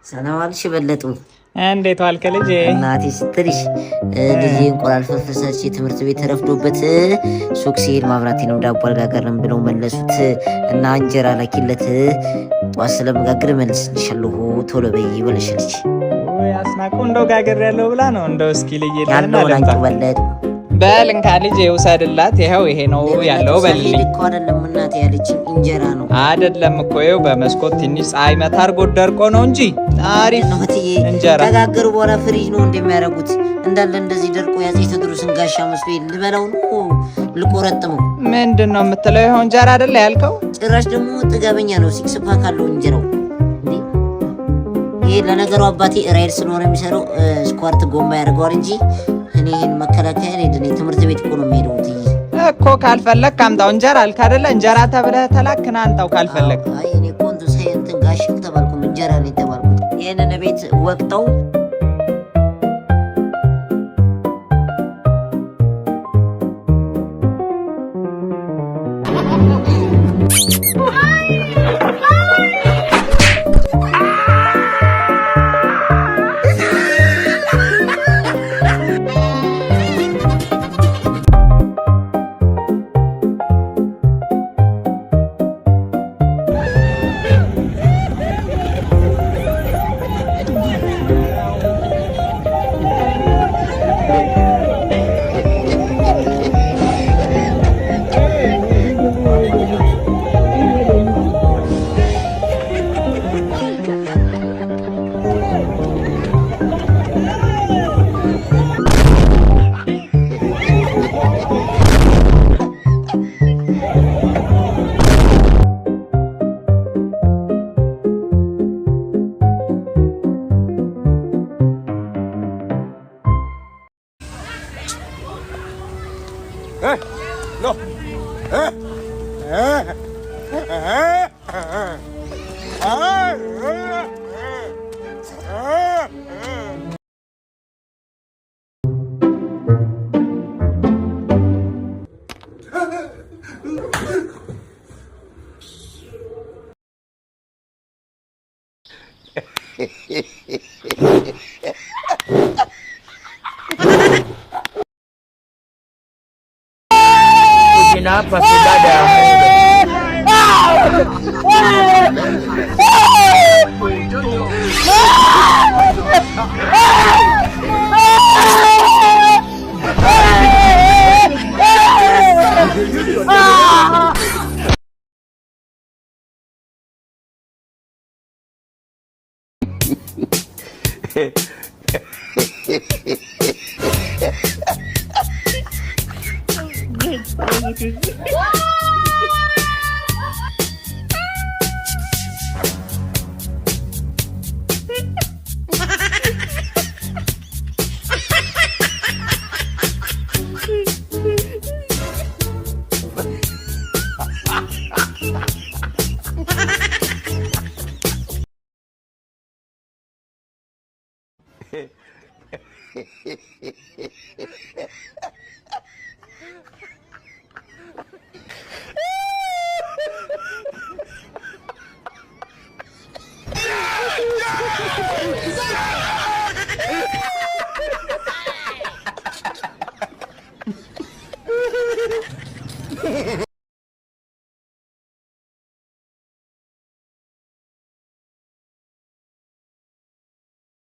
ሰላም አልሽ በለጡ? እንዴት ዋልክ ልጄ? እናቴ ስትልሽ ልጄ እንቁላል ፍርፍር ትምህርት ቤት ተረፍዶበት ሱቅ ሲሄድ ማብራቴ ነው ዳቦ አልጋገርም ብለው መለሱት እና እንጀራ ላኪለት ጧት ስለመጋገር መልስልሻለሁ ቶሎ በይ ብለሽልሽ። ወይ አስናቁ እንደው ጋገር ያለው ብላ ነው እንደው እስኪ ልዬ ያለው ላንቺ በለጡ በል እንካ ልጄ ውሰድላት። ይኸው ይሄ ነው ያለው በልልኝ እኮ አይደለም እናቴ ያለችኝ እንጀራ ነው አይደለም እኮ ይኸው በመስኮት ትንሽ ፀሐይ መታር ጎደርቆ ነው እንጂ አሪፍ ነው እትዬ። እንጀራ ተጋገሩ በኋላ ፍሪጅ ነው እንደሚያደርጉት እንዳለ እንደዚህ ደርቆ ያጼ ቴዎድሮስን ጋሻ መስሎ ልበላው ነው ልቆረጥመው። ምንድነው የምትለው? ይኸው እንጀራ አይደለ ያልከው? ጭራሽ ደግሞ ጥጋበኛ ነው። ሲክስ ፓክ አለው እንጀራው። ይሄ ለነገሩ አባቴ ራይል ስለሆነ የሚሰራው ስኳርት ጎማ ያደርገዋል እንጂ እኔ ይሄን መከላከያ ለድኔ ትምህርት ቤት እኮ ነው የሚሄደው እኮ። ካልፈለክ አምጣው እንጀራ አልክ አይደለ? እንጀራ ተብለህ ተላክና አንጣው ካልፈለክ። አይ እኔ እኮ እንትን ጋሽ ተባልኩ እንጀራ ነው የተባልኩት። ይሄንን ቤት ወቅተው no. Kenapa sudah ada?